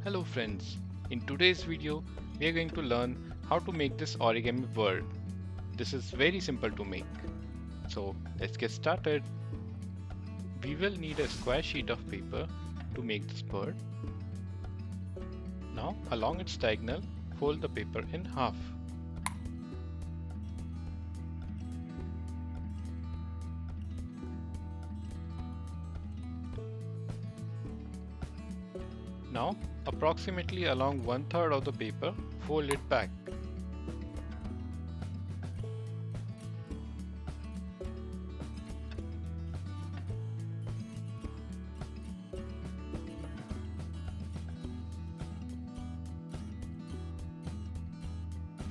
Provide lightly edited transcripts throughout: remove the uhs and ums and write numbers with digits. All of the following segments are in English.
Hello friends, in today's video we are going to learn how to make this origami bird. This is very simple to make. So let's get started. We will need a square sheet of paper to make this bird. Now along its diagonal, fold the paper in half. Now approximately along 1/3 of the paper, fold it back.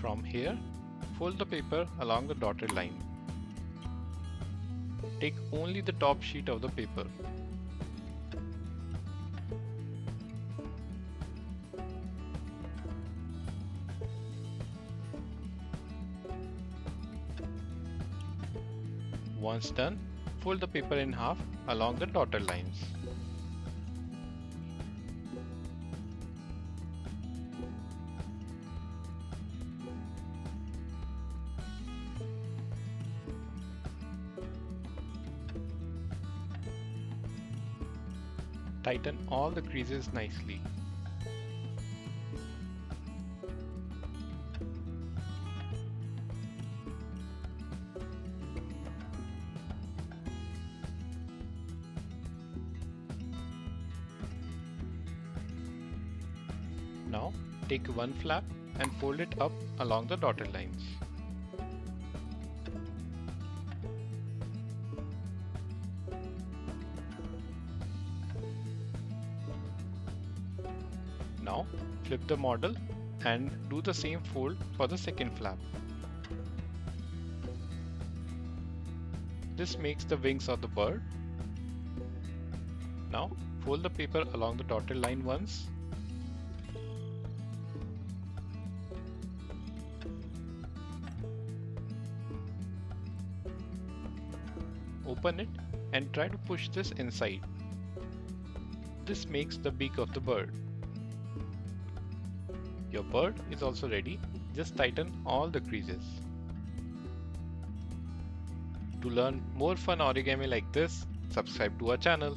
From here, fold the paper along the dotted line. Take only the top sheet of the paper. Once done, fold the paper in half along the dotted lines. Tighten all the creases nicely. Now take one flap and fold it up along the dotted lines. Now flip the model and do the same fold for the second flap. This makes the wings of the bird. Now fold the paper along the dotted line once. Open it and try to push this inside. This makes the beak of the bird. Your bird is also ready, just tighten all the creases. To learn more fun origami like this, subscribe to our channel.